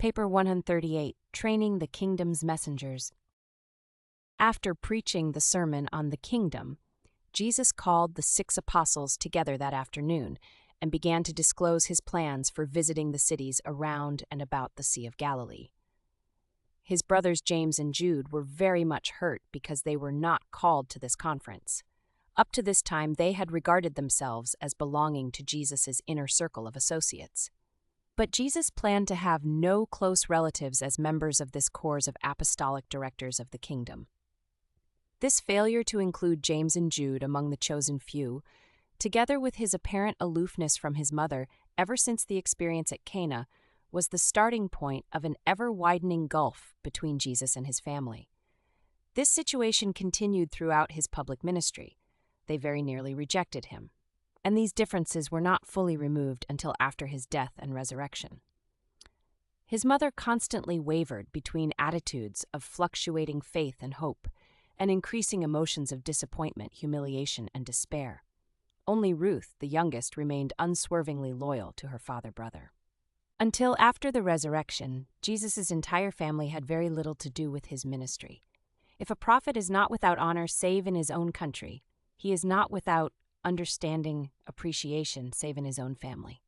Paper 138, Training the Kingdom's Messengers. After preaching the sermon on the kingdom, Jesus called the 6 apostles together that afternoon and began to disclose his plans for visiting the cities around and about the Sea of Galilee. His brothers James and Jude were very much hurt because they were not called to this conference. Up to this time, they had regarded themselves as belonging to Jesus' inner circle of associates. But Jesus planned to have no close relatives as members of this corps of apostolic directors of the kingdom. This failure to include James and Jude among the chosen few, together with his apparent aloofness from his mother ever since the experience at Cana, was the starting point of an ever-widening gulf between Jesus and his family. This situation continued throughout his public ministry. They very nearly rejected him, and these differences were not fully removed until after his death and resurrection. His mother constantly wavered between attitudes of fluctuating faith and hope, and increasing emotions of disappointment, humiliation, and despair. Only Ruth, the youngest, remained unswervingly loyal to her father-brother. Until after the resurrection, Jesus' entire family had very little to do with his ministry. If a prophet is not without honor save in his own country, he is not without understanding, appreciation, save in his own family.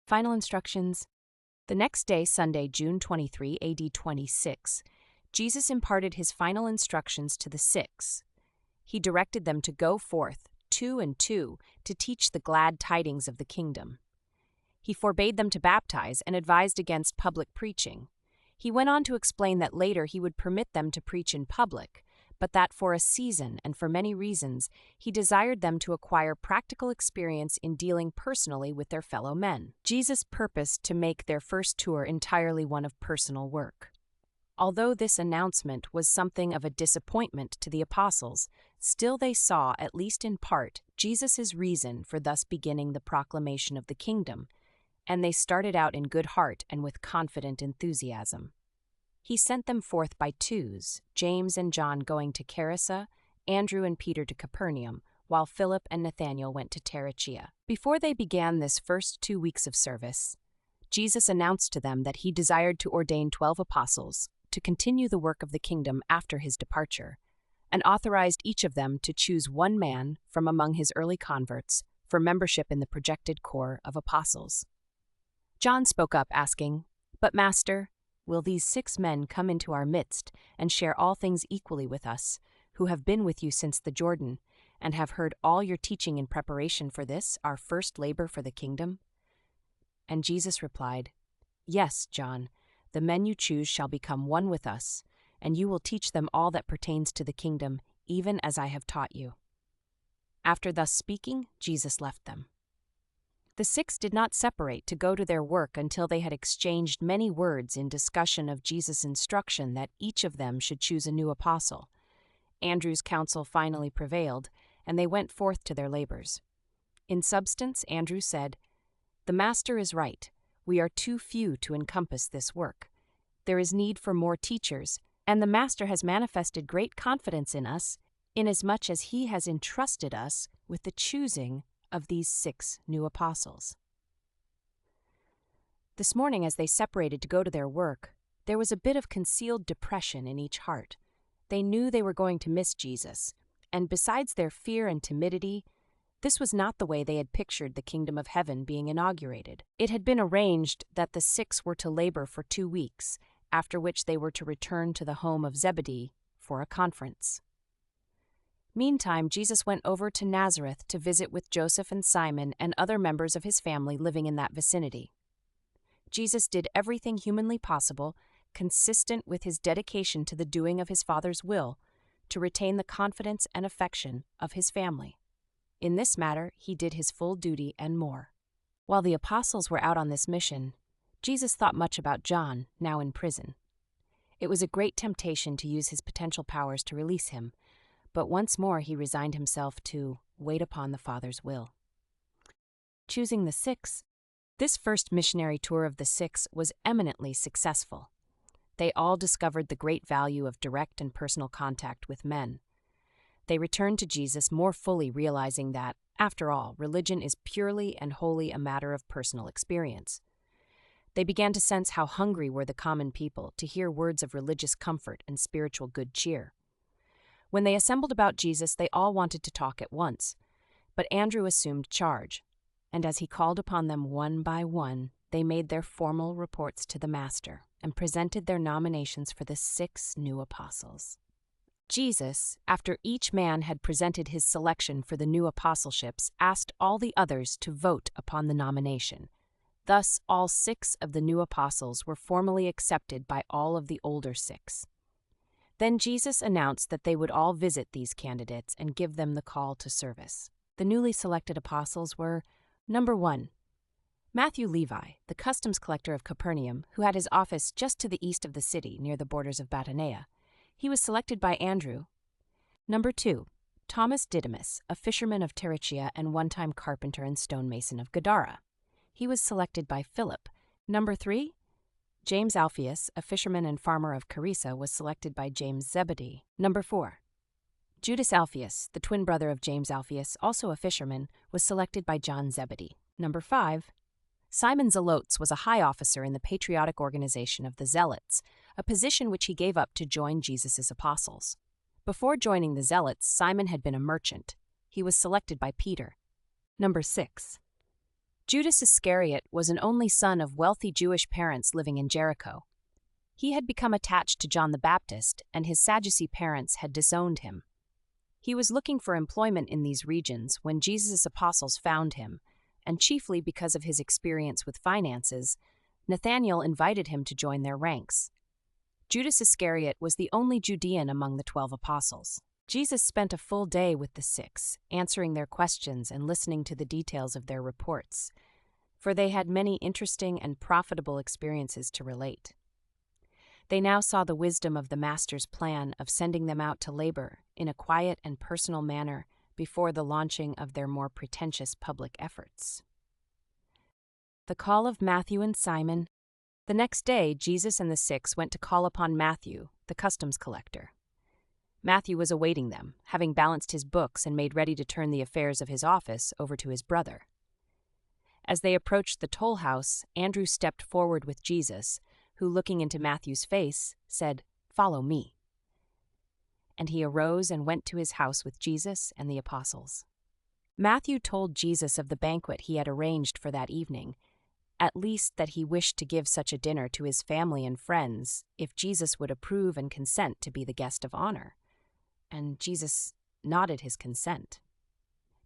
Final instructions. The next day, Sunday, June 23, AD 26, Jesus imparted his final instructions to the 6. He directed them to go forth, 2 and 2, to teach the glad tidings of the kingdom. He forbade them to baptize and advised against public preaching. He went on to explain that later he would permit them to preach in public, but that for a season and for many reasons, he desired them to acquire practical experience in dealing personally with their fellow men. Jesus purposed to make their first tour entirely one of personal work. Although this announcement was something of a disappointment to the apostles, still they saw, at least in part, Jesus' reason for thus beginning the proclamation of the kingdom, and they started out in good heart and with confident enthusiasm. He sent them forth by twos, James and John going to Charissa, Andrew and Peter to Capernaum, while Philip and Nathanael went to Tarichea. Before they began this first 2 weeks of service, Jesus announced to them that he desired to ordain 12 apostles to continue the work of the kingdom after his departure, and authorized each of them to choose one man from among his early converts for membership in the projected corps of apostles. John spoke up, asking, "But Master, will these 6 men come into our midst and share all things equally with us, who have been with you since the Jordan, and have heard all your teaching in preparation for this, our first labor for the kingdom?" And Jesus replied, "Yes, John, the men you choose shall become one with us, and you will teach them all that pertains to the kingdom, even as I have taught you." After thus speaking, Jesus left them. The 6 did not separate to go to their work until they had exchanged many words in discussion of Jesus' instruction that each of them should choose a new apostle. Andrew's counsel finally prevailed, and they went forth to their labors. In substance, Andrew said, "The Master is right. We are too few to encompass this work. There is need for more teachers, and the Master has manifested great confidence in us, inasmuch as he has entrusted us with the choosing of these 6 new apostles." This morning, as they separated to go to their work, there was a bit of concealed depression in each heart. They knew they were going to miss Jesus, and besides their fear and timidity, this was not the way they had pictured the kingdom of heaven being inaugurated. It had been arranged that the 6 were to labor for 2 weeks, after which they were to return to the home of Zebedee for a conference. Meantime, Jesus went over to Nazareth to visit with Joseph and Simon and other members of his family living in that vicinity. Jesus did everything humanly possible, consistent with his dedication to the doing of his Father's will, to retain the confidence and affection of his family. In this matter, he did his full duty and more. While the apostles were out on this mission, Jesus thought much about John, now in prison. It was a great temptation to use his potential powers to release him, but once more he resigned himself to wait upon the Father's will. Choosing the 6, this first missionary tour of the 6 was eminently successful. They all discovered the great value of direct and personal contact with men. They returned to Jesus more fully realizing that, after all, religion is purely and wholly a matter of personal experience. They began to sense how hungry were the common people to hear words of religious comfort and spiritual good cheer. When they assembled about Jesus, they all wanted to talk at once, but Andrew assumed charge, and as he called upon them one by one, they made their formal reports to the Master and presented their nominations for the 6 new apostles. Jesus, after each man had presented his selection for the new apostleships, asked all the others to vote upon the nomination. Thus, all 6 of the new apostles were formally accepted by all of the older 6. Then Jesus announced that they would all visit these candidates and give them the call to service. The newly selected apostles were: Number 1, Matthew Levi, the customs collector of Capernaum, who had his office just to the east of the city, near the borders of Batanea. He was selected by Andrew. Number 2, Thomas Didymus, a fisherman of Tarichea and one-time carpenter and stonemason of Gadara. He was selected by Philip. Number 3, James Alpheus, a fisherman and farmer of Charissa, was selected by James Zebedee. Number 4, Judas Alpheus, the twin brother of James Alpheus, also a fisherman, was selected by John Zebedee. Number 5, Simon Zelotes was a high officer in the patriotic organization of the Zelotes, a position which he gave up to join Jesus' apostles. Before joining the Zelotes, Simon had been a merchant. He was selected by Peter. Number 6, Judas Iscariot was an only son of wealthy Jewish parents living in Jericho. He had become attached to John the Baptist, and his Sadducee parents had disowned him. He was looking for employment in these regions when Jesus' apostles found him, and chiefly because of his experience with finances, Nathanael invited him to join their ranks. Judas Iscariot was the only Judean among the 12 apostles. Jesus spent a full day with the 6, answering their questions and listening to the details of their reports, for they had many interesting and profitable experiences to relate. They now saw the wisdom of the Master's plan of sending them out to labor in a quiet and personal manner before the launching of their more pretentious public efforts. The call of Matthew and Simon. The next day, Jesus and the 6 went to call upon Matthew, the customs collector. Matthew was awaiting them, having balanced his books and made ready to turn the affairs of his office over to his brother. As they approached the toll house, Andrew stepped forward with Jesus, who, looking into Matthew's face, said, "Follow me." And he arose and went to his house with Jesus and the apostles. Matthew told Jesus of the banquet he had arranged for that evening, at least that he wished to give such a dinner to his family and friends if Jesus would approve and consent to be the guest of honor. And Jesus nodded his consent.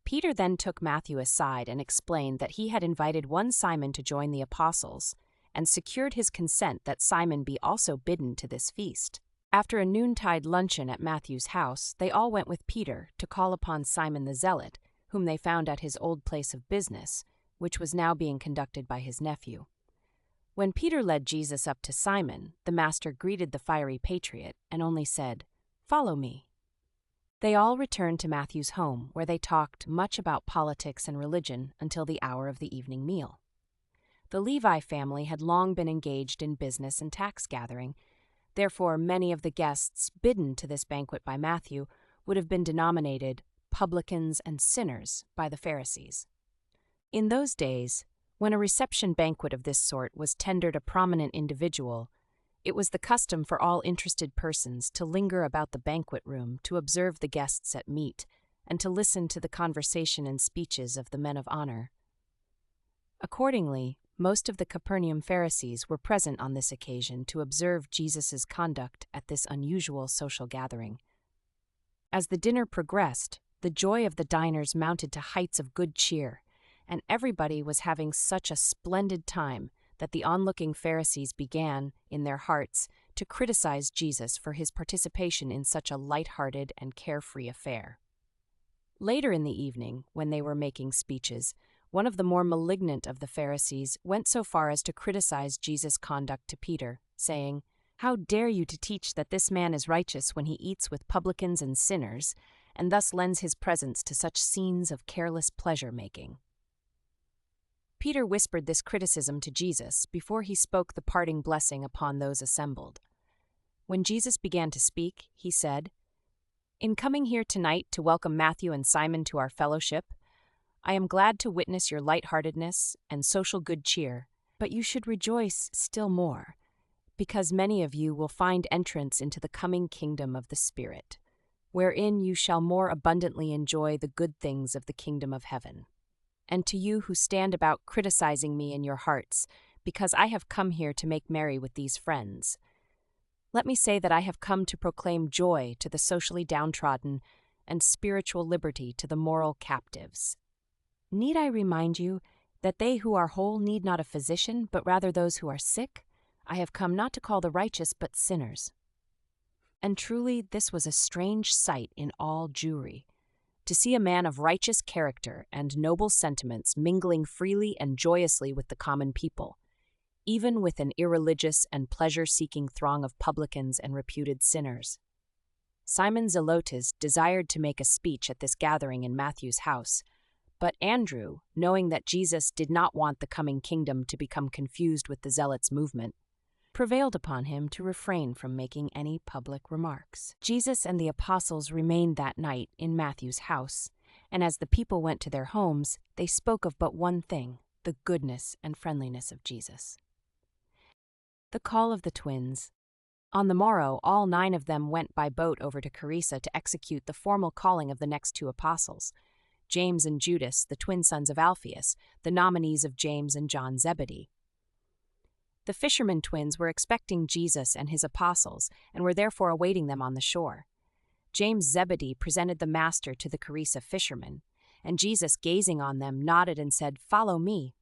Peter then took Matthew aside and explained that he had invited one Simon to join the apostles and secured his consent that Simon be also bidden to this feast. After a noontide luncheon at Matthew's house, they all went with Peter to call upon Simon the Zealot, whom they found at his old place of business, which was now being conducted by his nephew. When Peter led Jesus up to Simon, the Master greeted the fiery patriot and only said, "Follow me." They all returned to Matthew's home, where they talked much about politics and religion until the hour of the evening meal. The Levi family had long been engaged in business and tax gathering. Therefore, many of the guests bidden to this banquet by Matthew would have been denominated publicans and sinners by the Pharisees. In those days, when a reception banquet of this sort was tendered a prominent individual, it was the custom for all interested persons to linger about the banquet room to observe the guests at meat and to listen to the conversation and speeches of the men of honor. Accordingly, most of the Capernaum Pharisees were present on this occasion to observe Jesus' conduct at this unusual social gathering. As the dinner progressed, the joy of the diners mounted to heights of good cheer, and everybody was having such a splendid time that the onlooking Pharisees began, in their hearts, to criticize Jesus for his participation in such a light-hearted and carefree affair. Later in the evening, when they were making speeches, one of the more malignant of the Pharisees went so far as to criticize Jesus' conduct to Peter, saying, "How dare you to teach that this man is righteous when he eats with publicans and sinners, and thus lends his presence to such scenes of careless pleasure-making?" Peter whispered this criticism to Jesus before he spoke the parting blessing upon those assembled. When Jesus began to speak, he said, "In coming here tonight to welcome Matthew and Simon to our fellowship, I am glad to witness your lightheartedness and social good cheer, But you should rejoice still more, because many of you will find entrance into the coming kingdom of the Spirit, wherein you shall more abundantly enjoy the good things of the kingdom of heaven. And to you who stand about criticizing me in your hearts, because I have come here to make merry with these friends, let me say that I have come to proclaim joy to the socially downtrodden and spiritual liberty to the moral captives. Need I remind you that they who are whole need not a physician, but rather those who are sick? I have come not to call the righteous, but sinners. And truly this was a strange sight in all Jewry, to see a man of righteous character and noble sentiments mingling freely and joyously with the common people, even with an irreligious and pleasure-seeking throng of publicans and reputed sinners. Simon Zelotes desired to make a speech at this gathering in Matthew's house, but Andrew, knowing that Jesus did not want the coming kingdom to become confused with the Zealots' movement, prevailed upon him to refrain from making any public remarks. Jesus and the apostles remained that night in Matthew's house, and as the people went to their homes, they spoke of but one thing, the goodness and friendliness of Jesus. The call of the twins. On the morrow, all 9 of them went by boat over to Capernaum to execute the formal calling of the next 2 apostles, James and Judas, the twin sons of Alpheus, the nominees of James and John Zebedee. The fishermen twins were expecting Jesus and his apostles and were therefore awaiting them on the shore. James Zebedee presented the master to the Capernaum fishermen, and Jesus, gazing on them, nodded and said, "Follow me."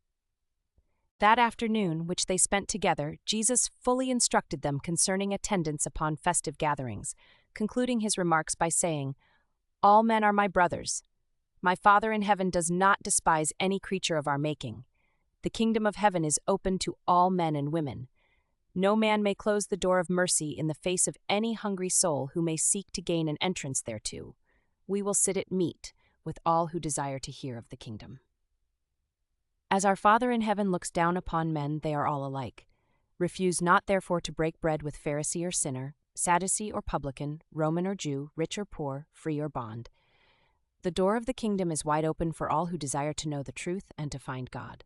That afternoon, which they spent together, Jesus fully instructed them concerning attendance upon festive gatherings, concluding his remarks by saying, "All men are my brothers. My Father in heaven does not despise any creature of our making. The kingdom of heaven is open to all men and women. No man may close the door of mercy in the face of any hungry soul who may seek to gain an entrance thereto. We will sit at meat with all who desire to hear of the kingdom. As our Father in heaven looks down upon men, they are all alike. Refuse not therefore to break bread with Pharisee or sinner, Sadducee or publican, Roman or Jew, rich or poor, free or bond. The door of the kingdom is wide open for all who desire to know the truth and to find God."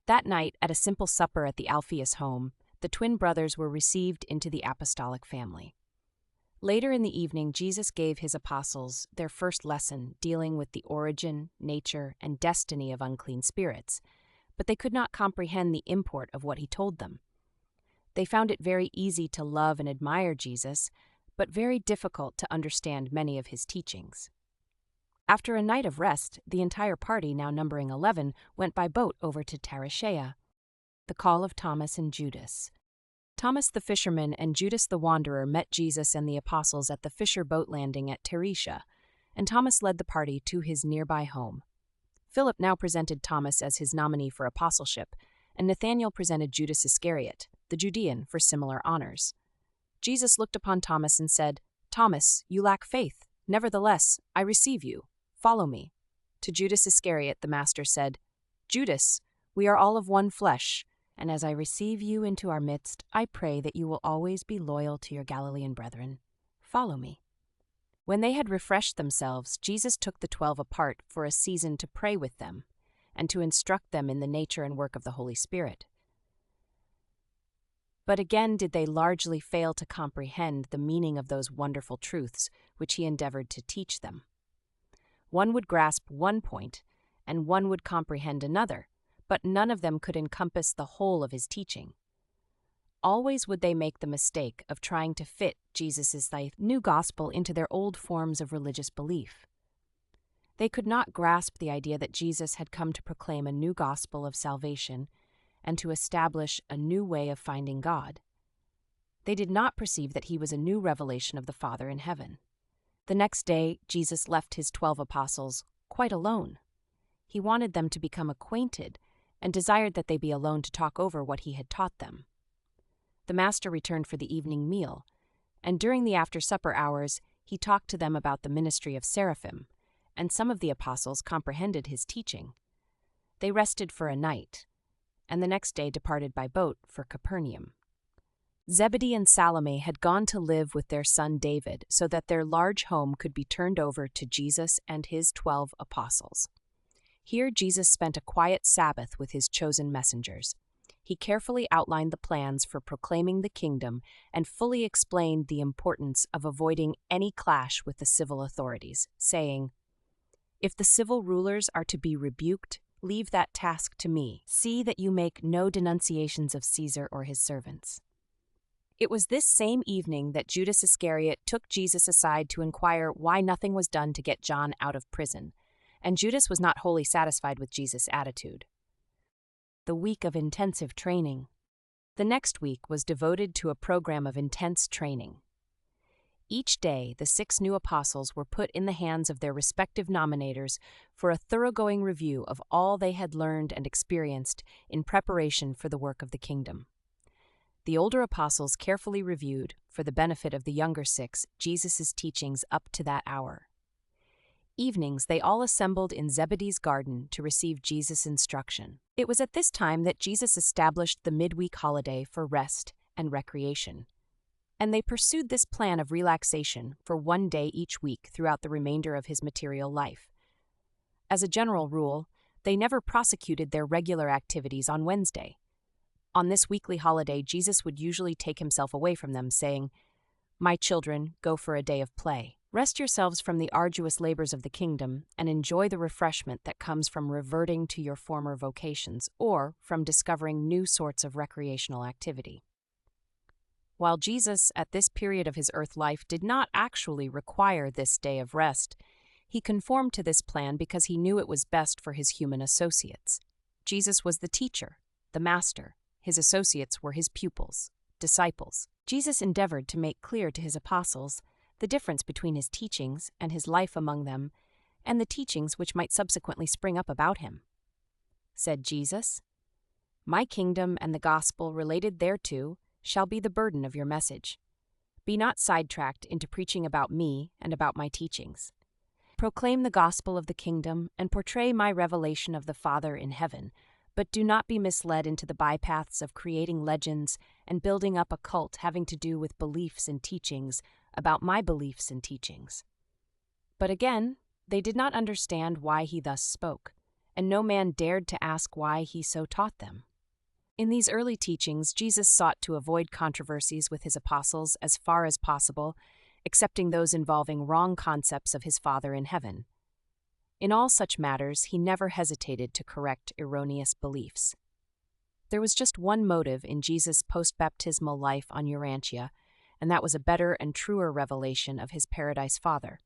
That night, at a simple supper at the Alpheus home, the twin brothers were received into the apostolic family. Later in the evening, Jesus gave his apostles their first lesson dealing with the origin, nature, and destiny of unclean spirits, but they could not comprehend the import of what he told them. They found it very easy to love and admire Jesus, but very difficult to understand many of his teachings. After a night of rest, the entire party, now numbering 11, went by boat over to Tarshish. The call of Thomas and Judas. Thomas the fisherman and Judas the wanderer met Jesus and the apostles at the fisher boat landing at Tarshish, and Thomas led the party to his nearby home. Philip now presented Thomas as his nominee for apostleship, and Nathanael presented Judas Iscariot, the Judean, for similar honors. Jesus looked upon Thomas and said, "Thomas, you lack faith. Nevertheless, I receive you. Follow me." To Judas Iscariot the Master said, "Judas, we are all of one flesh, and as I receive you into our midst, I pray that you will always be loyal to your Galilean brethren. Follow me." When they had refreshed themselves, Jesus took the 12 apart for a season to pray with them and to instruct them in the nature and work of the Holy Spirit. But again did they largely fail to comprehend the meaning of those wonderful truths which he endeavored to teach them. One would grasp one point, and one would comprehend another, but none of them could encompass the whole of his teaching. Always would they make the mistake of trying to fit Jesus' new gospel into their old forms of religious belief. They could not grasp the idea that Jesus had come to proclaim a new gospel of salvation and to establish a new way of finding God. They did not perceive that he was a new revelation of the Father in heaven. The next day, Jesus left his 12 apostles quite alone. He wanted them to become acquainted and desired that they be alone to talk over what he had taught them. The Master returned for the evening meal, and during the after-supper hours, he talked to them about the ministry of seraphim, and some of the apostles comprehended his teaching. They rested for a night, and the next day departed by boat for Capernaum. Zebedee and Salome had gone to live with their son David so that their large home could be turned over to Jesus and his 12 apostles. Here, Jesus spent a quiet Sabbath with his chosen messengers. He carefully outlined the plans for proclaiming the kingdom and fully explained the importance of avoiding any clash with the civil authorities, saying, "If the civil rulers are to be rebuked, leave that task to me. See that you make no denunciations of Caesar or his servants." It was this same evening that Judas Iscariot took Jesus aside to inquire why nothing was done to get John out of prison, and Judas was not wholly satisfied with Jesus' attitude. The week of intensive training. The next week was devoted to a program of intense training. Each day, the 6 new apostles were put in the hands of their respective nominators for a thoroughgoing review of all they had learned and experienced in preparation for the work of the kingdom. The older apostles carefully reviewed, for the benefit of the younger 6, Jesus' teachings up to that hour. Evenings, they all assembled in Zebedee's garden to receive Jesus' instruction. It was at this time that Jesus established the midweek holiday for rest and recreation, and they pursued this plan of relaxation for 1 day each week throughout the remainder of his material life. As a general rule, they never prosecuted their regular activities on Wednesday. On this weekly holiday, Jesus would usually take himself away from them, saying, "My children, go for a day of play. Rest yourselves from the arduous labors of the kingdom and enjoy the refreshment that comes from reverting to your former vocations or from discovering new sorts of recreational activity." While Jesus, at this period of his earth life, did not actually require this day of rest, he conformed to this plan because he knew it was best for his human associates. Jesus was the teacher, the master. His associates were his pupils, disciples. Jesus endeavored to make clear to his apostles the difference between his teachings and his life among them, and the teachings which might subsequently spring up about him. Said Jesus, "My kingdom and the gospel related thereto shall be the burden of your message. Be not sidetracked into preaching about me and about my teachings. Proclaim the gospel of the kingdom and portray my revelation of the Father in heaven, but do not be misled into the bypaths of creating legends and building up a cult having to do with beliefs and teachings about my beliefs and teachings." But again, they did not understand why he thus spoke, and no man dared to ask why he so taught them. In these early teachings, Jesus sought to avoid controversies with his apostles as far as possible, excepting those involving wrong concepts of his Father in heaven. In all such matters, he never hesitated to correct erroneous beliefs. There was just one motive in Jesus' post-baptismal life on Urantia, and that was a better and truer revelation of his Paradise Father.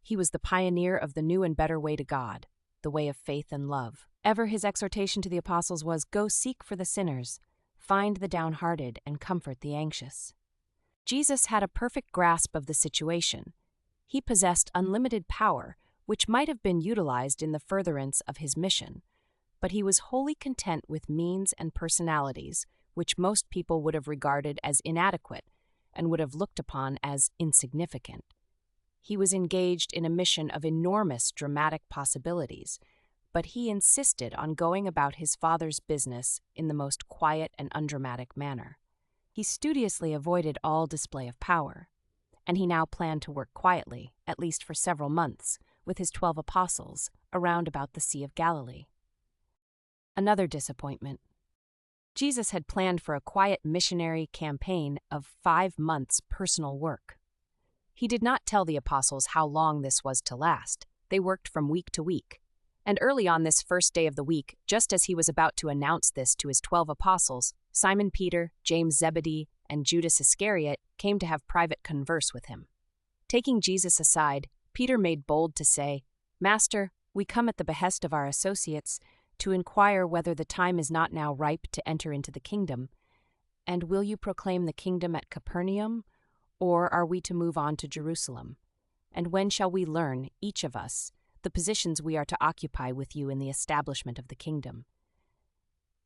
He was the pioneer of the new and better way to God, the way of faith and love. Ever his exhortation to the apostles was, "Go seek for the sinners, find the downhearted, and comfort the anxious." Jesus had a perfect grasp of the situation. He possessed unlimited power, which might have been utilized in the furtherance of his mission, but he was wholly content with means and personalities which most people would have regarded as inadequate and would have looked upon as insignificant. He was engaged in a mission of enormous dramatic possibilities, but he insisted on going about his Father's business in the most quiet and undramatic manner. He studiously avoided all display of power, and he now planned to work quietly, at least for several months, with his 12 apostles, around about the Sea of Galilee. Another disappointment. Jesus had planned for a quiet missionary campaign of 5 months' personal work. He did not tell the apostles how long this was to last. They worked from week to week. And early on this first day of the week, just as he was about to announce this to his 12 apostles, Simon Peter, James Zebedee, and Judas Iscariot came to have private converse with him. Taking Jesus aside, Peter made bold to say, "Master, we come at the behest of our associates to inquire whether the time is not now ripe to enter into the kingdom. And will you proclaim the kingdom at Capernaum, or are we to move on to Jerusalem? And when shall we learn, each of us, the positions we are to occupy with you in the establishment of the kingdom?"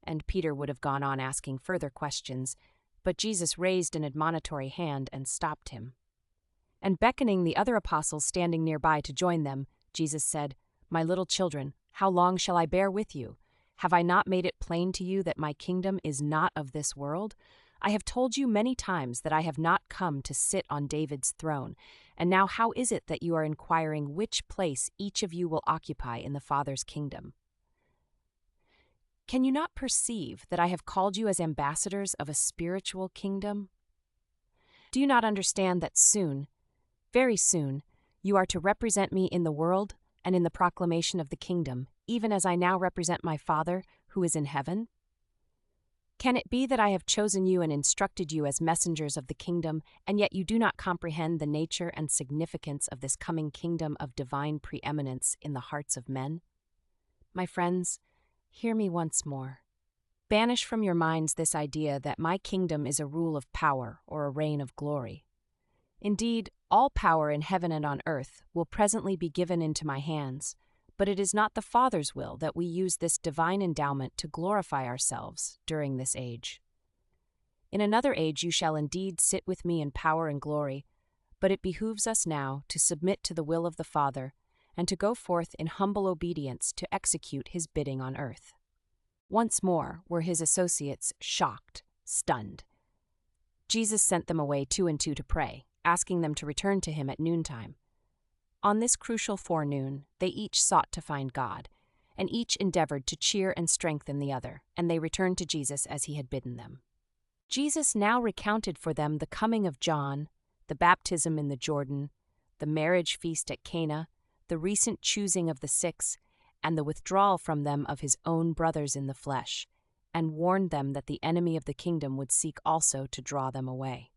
And Peter would have gone on asking further questions, but Jesus raised an admonitory hand and stopped him. And beckoning the other apostles standing nearby to join them, Jesus said, "My little children, how long shall I bear with you? Have I not made it plain to you that my kingdom is not of this world? I have told you many times that I have not come to sit on David's throne, and now how is it that you are inquiring which place each of you will occupy in the Father's kingdom? Can you not perceive that I have called you as ambassadors of a spiritual kingdom? Do you not understand that soon, very soon, you are to represent me in the world and in the proclamation of the kingdom, even as I now represent my Father who is in heaven? Can it be that I have chosen you and instructed you as messengers of the kingdom, and yet you do not comprehend the nature and significance of this coming kingdom of divine preeminence in the hearts of men? My friends, hear me once more. Banish from your minds this idea that my kingdom is a rule of power or a reign of glory. Indeed, all power in heaven and on earth will presently be given into my hands, but it is not the Father's will that we use this divine endowment to glorify ourselves during this age. In another age you shall indeed sit with me in power and glory, but it behooves us now to submit to the will of the Father and to go forth in humble obedience to execute his bidding on earth. Once more were his associates shocked, stunned. Jesus sent them away 2 and 2 to pray, asking them to return to him at noontime. On this crucial forenoon, they each sought to find God, and each endeavored to cheer and strengthen the other, and they returned to Jesus as he had bidden them. Jesus now recounted for them the coming of John, the baptism in the Jordan, the marriage feast at Cana, the recent choosing of the 6, and the withdrawal from them of his own brothers in the flesh, and warned them that the enemy of the kingdom would seek also to draw them away.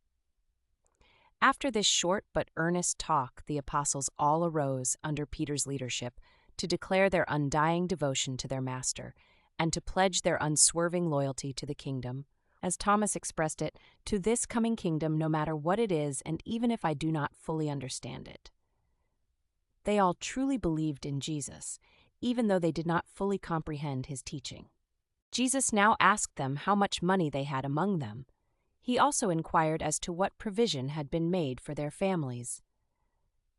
After this short but earnest talk, the apostles all arose under Peter's leadership to declare their undying devotion to their master and to pledge their unswerving loyalty to the kingdom. As Thomas expressed it, to this coming kingdom, no matter what it is, and even if I do not fully understand it. They all truly believed in Jesus, even though they did not fully comprehend his teaching. Jesus now asked them how much money they had among them. He also inquired as to what provision had been made for their families.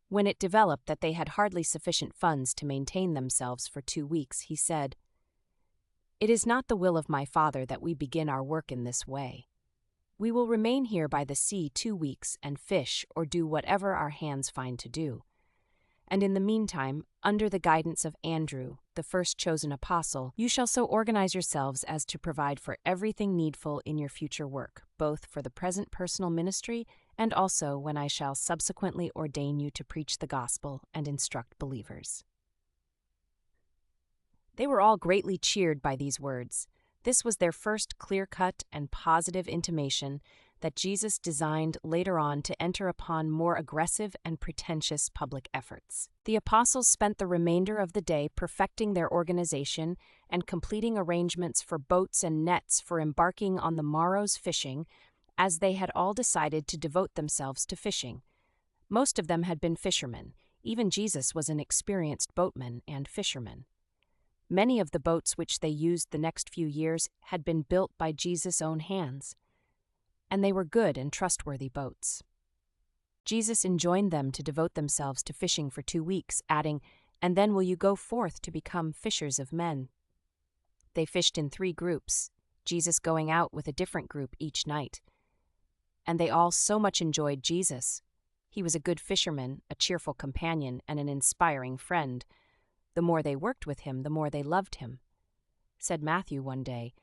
When it developed that they had hardly sufficient funds to maintain themselves for 2 weeks, he said, "It is not the will of my Father that we begin our work in this way. We will remain here by the sea 2 weeks and fish or do whatever our hands find to do. And in the meantime, under the guidance of Andrew, the first chosen apostle, you shall so organize yourselves as to provide for everything needful in your future work, both for the present personal ministry and also when I shall subsequently ordain you to preach the gospel and instruct believers." They were all greatly cheered by these words. This was their first clear-cut and positive intimation that Jesus designed later on to enter upon more aggressive and pretentious public efforts. The apostles spent the remainder of the day perfecting their organization and completing arrangements for boats and nets for embarking on the morrow's fishing, as they had all decided to devote themselves to fishing. Most of them had been fishermen. Even Jesus was an experienced boatman and fisherman. Many of the boats which they used the next few years had been built by Jesus' own hands, and they were good and trustworthy boats. Jesus enjoined them to devote themselves to fishing for 2 weeks, adding, "And then will you go forth to become fishers of men." They fished in 3 groups, Jesus going out with a different group each night. And they all so much enjoyed Jesus. He was a good fisherman, a cheerful companion, and an inspiring friend. The more they worked with him, the more they loved him. Said Matthew one day,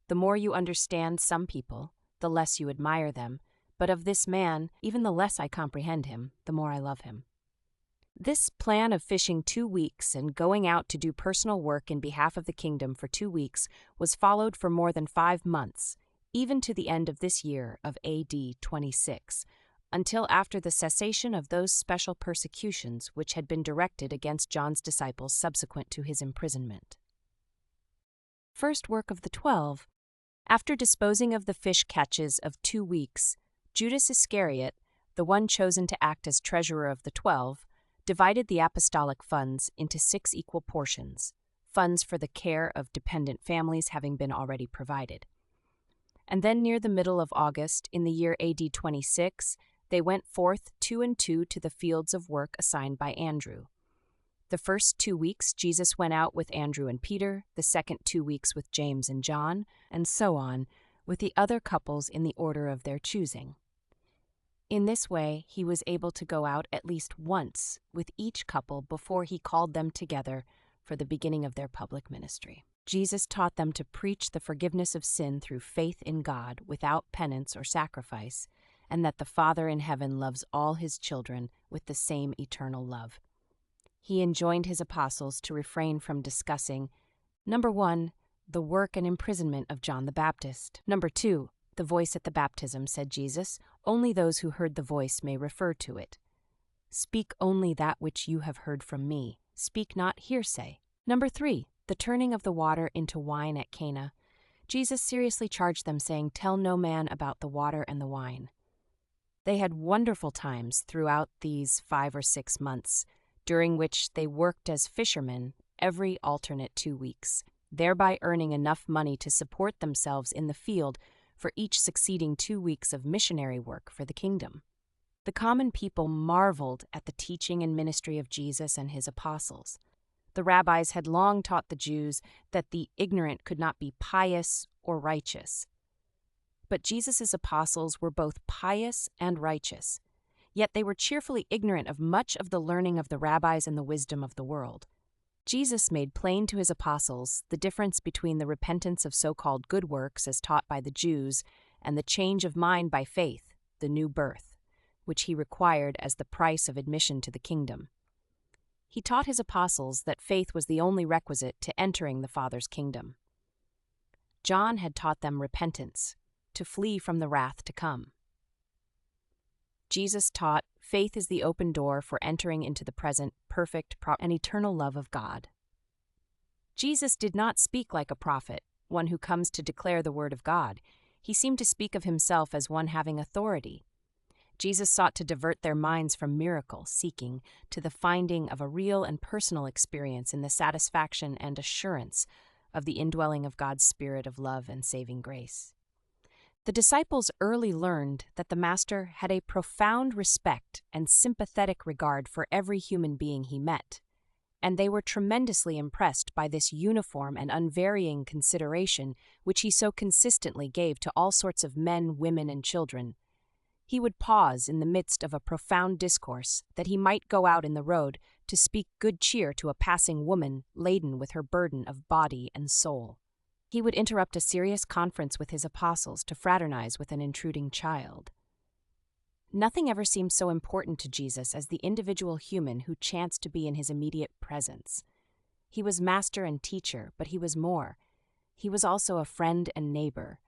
"The more you understand some people, the less you admire them, but of this man, even the less I comprehend him, the more I love him." This plan of fishing 2 weeks and going out to do personal work in behalf of the kingdom for 2 weeks was followed for more than 5 months, even to the end of this year of AD 26, until after the cessation of those special persecutions which had been directed against John's disciples subsequent to his imprisonment. First work of the 12. After disposing of the fish catches of 2 weeks, Judas Iscariot, the one chosen to act as treasurer of the 12, divided the apostolic funds into 6 equal portions, funds for the care of dependent families having been already provided. And then near the middle of August, in the year AD 26, they went forth 2 and 2 to the fields of work assigned by Andrew. The first 2 weeks Jesus went out with Andrew and Peter, the second 2 weeks with James and John, and so on, with the other couples in the order of their choosing. In this way, he was able to go out at least once with each couple before he called them together for the beginning of their public ministry. Jesus taught them to preach the forgiveness of sin through faith in God without penance or sacrifice, and that the Father in heaven loves all his children with the same eternal love. He enjoined his apostles to refrain from discussing, number 1, the work and imprisonment of John the Baptist. Number 2, the voice at the baptism, said Jesus. Only those who heard the voice may refer to it. Speak only that which you have heard from me. Speak not hearsay. Number 3, the turning of the water into wine at Cana. Jesus seriously charged them, saying, Tell no man about the water and the wine. They had wonderful times throughout these 5 or 6 months, during which they worked as fishermen every alternate 2 weeks, thereby earning enough money to support themselves in the field for each succeeding 2 weeks of missionary work for the kingdom. The common people marveled at the teaching and ministry of Jesus and his apostles. The rabbis had long taught the Jews that the ignorant could not be pious or righteous. But Jesus' apostles were both pious and righteous, yet they were cheerfully ignorant of much of the learning of the rabbis and the wisdom of the world. Jesus made plain to his apostles the difference between the repentance of so-called good works as taught by the Jews and the change of mind by faith, the new birth, which he required as the price of admission to the kingdom. He taught his apostles that faith was the only requisite to entering the Father's kingdom. John had taught them repentance, to flee from the wrath to come. Jesus taught faith is the open door for entering into the present, perfect, and eternal love of God. Jesus did not speak like a prophet, one who comes to declare the word of God. He seemed to speak of himself as one having authority. Jesus sought to divert their minds from miracle seeking to the finding of a real and personal experience in the satisfaction and assurance of the indwelling of God's Spirit of love and saving grace. The disciples early learned that the Master had a profound respect and sympathetic regard for every human being he met, and they were tremendously impressed by this uniform and unvarying consideration which he so consistently gave to all sorts of men, women, and children. He would pause in the midst of a profound discourse that he might go out in the road to speak good cheer to a passing woman laden with her burden of body and soul. He would interrupt a serious conference with his apostles to fraternize with an intruding child. Nothing ever seemed so important to Jesus as the individual human who chanced to be in his immediate presence. He was master and teacher, but he was more. He was also a friend and neighbor,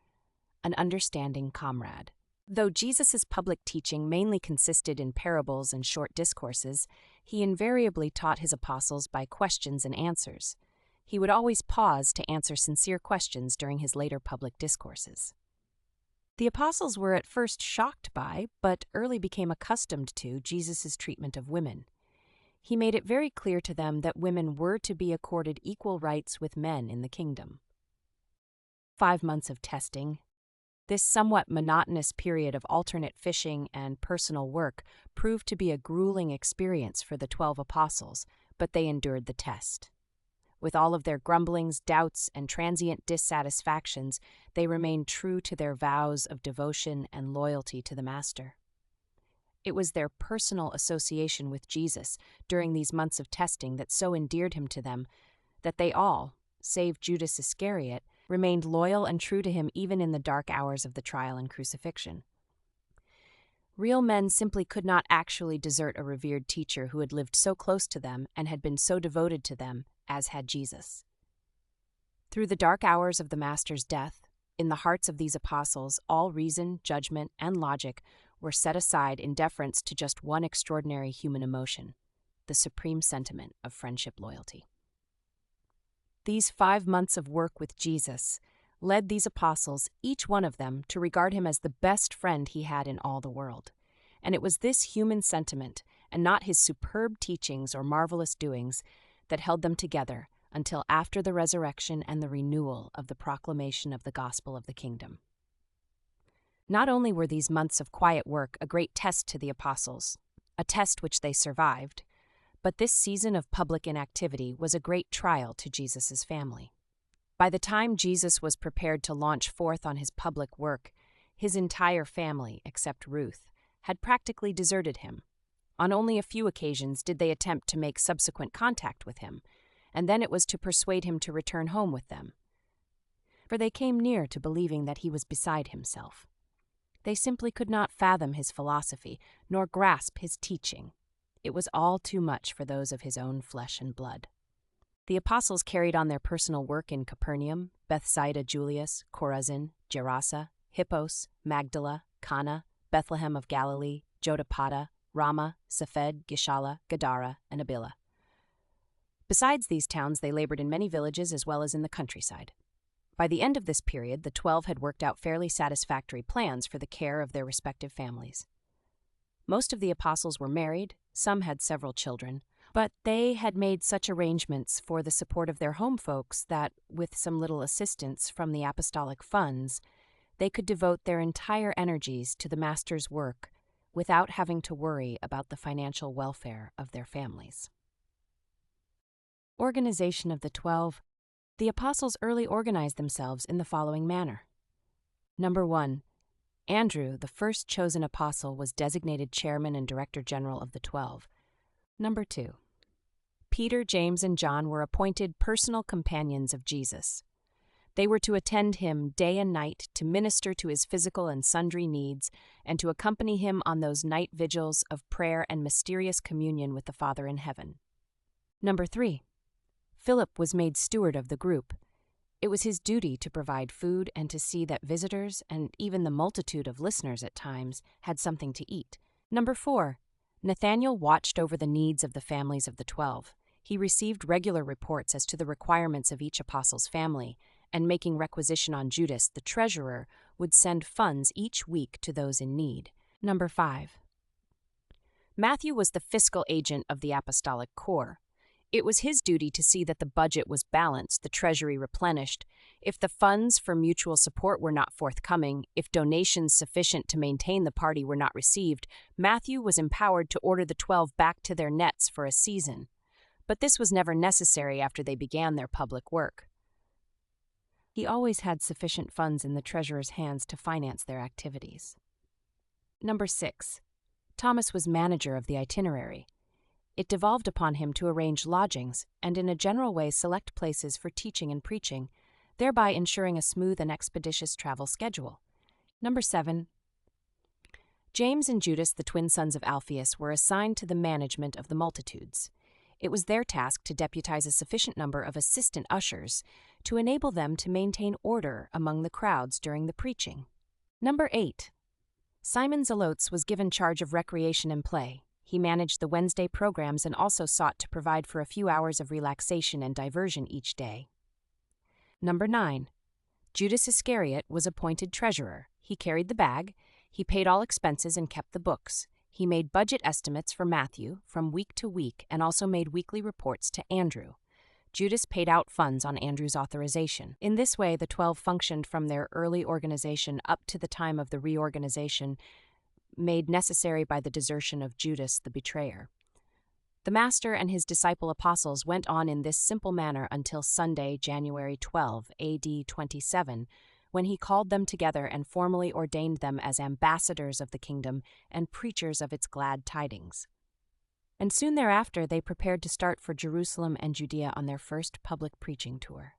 an understanding comrade. Though Jesus' public teaching mainly consisted in parables and short discourses, he invariably taught his apostles by questions and answers. He would always pause to answer sincere questions during his later public discourses. The apostles were at first shocked by, but early became accustomed to, Jesus' treatment of women. He made it very clear to them that women were to be accorded equal rights with men in the kingdom. 5 months of testing. This somewhat monotonous period of alternate fishing and personal work proved to be a grueling experience for the 12 apostles, but they endured the test. With all of their grumblings, doubts, and transient dissatisfactions, they remained true to their vows of devotion and loyalty to the Master. It was their personal association with Jesus during these months of testing that so endeared him to them that they all, save Judas Iscariot, remained loyal and true to him even in the dark hours of the trial and crucifixion. Real men simply could not actually desert a revered teacher who had lived so close to them and had been so devoted to them as had Jesus. Through the dark hours of the Master's death, in the hearts of these apostles, all reason, judgment, and logic were set aside in deference to just one extraordinary human emotion, the supreme sentiment of friendship loyalty. These 5 months of work with Jesus led these apostles, each one of them, to regard him as the best friend he had in all the world. And it was this human sentiment, and not his superb teachings or marvelous doings, that held them together until after the resurrection and the renewal of the proclamation of the gospel of the kingdom. Not only were these months of quiet work a great test to the apostles, a test which they survived, but this season of public inactivity was a great trial to Jesus' family. By the time Jesus was prepared to launch forth on his public work, his entire family, except Ruth, had practically deserted him. On only a few occasions did they attempt to make subsequent contact with him, and then it was to persuade him to return home with them. For they came near to believing that he was beside himself. They simply could not fathom his philosophy, nor grasp his teaching. It was all too much for those of his own flesh and blood. The apostles carried on their personal work in Capernaum, Bethsaida Julias, Chorazin, Gerasa, Hippos, Magdala, Cana, Bethlehem of Galilee, Jotapata, Ramah, Safed, Gishala, Gadara, and Abila. Besides these towns, they labored in many villages as well as in the countryside. By the end of this period, the 12 had worked out fairly satisfactory plans for the care of their respective families. Most of the apostles were married, some had several children, but they had made such arrangements for the support of their home folks that, with some little assistance from the apostolic funds, they could devote their entire energies to the Master's work without having to worry about the financial welfare of their families. Organization of the 12. The apostles early organized themselves in the following manner. Number 1. Andrew, the first chosen apostle, was designated chairman and director general of the 12. Number 2. Peter, James, and John were appointed personal companions of Jesus. They were to attend him day and night, to minister to his physical and sundry needs, and to accompany him on those night vigils of prayer and mysterious communion with the Father in heaven. Number 3. Philip was made steward of the group. It was his duty to provide food and to see that visitors, and even the multitude of listeners at times, had something to eat. Number 4. Nathanael watched over the needs of the families of the 12. He received regular reports as to the requirements of each apostle's family, and making requisition on Judas, the treasurer, would send funds each week to those in need. Number 5. Matthew was the fiscal agent of the apostolic corps. It was his duty to see that the budget was balanced, the treasury replenished. If the funds for mutual support were not forthcoming, if donations sufficient to maintain the party were not received, Matthew was empowered to order the 12 back to their nets for a season. But this was never necessary after they began their public work. He always had sufficient funds in the treasurer's hands to finance their activities. Number 6. Thomas was manager of the itinerary. It devolved upon him to arrange lodgings and in a general way select places for teaching and preaching, thereby ensuring a smooth and expeditious travel schedule. Number 7. James and Judas, the twin sons of Alpheus, were assigned to the management of the multitudes. It was their task to deputize a sufficient number of assistant ushers to enable them to maintain order among the crowds during the preaching. Number 8. Simon Zelotes was given charge of recreation and play. He managed the Wednesday programs and also sought to provide for a few hours of relaxation and diversion each day. Number 9. Judas Iscariot was appointed treasurer. He carried the bag, he paid all expenses and kept the books. He made budget estimates for Matthew from week to week and also made weekly reports to Andrew. Judas paid out funds on Andrew's authorization. In this way, the 12 functioned from their early organization up to the time of the reorganization made necessary by the desertion of Judas the betrayer. The Master and his disciple apostles went on in this simple manner until Sunday, January 12, AD 27, when he called them together and formally ordained them as ambassadors of the kingdom and preachers of its glad tidings. And soon thereafter they prepared to start for Jerusalem and Judea on their first public preaching tour.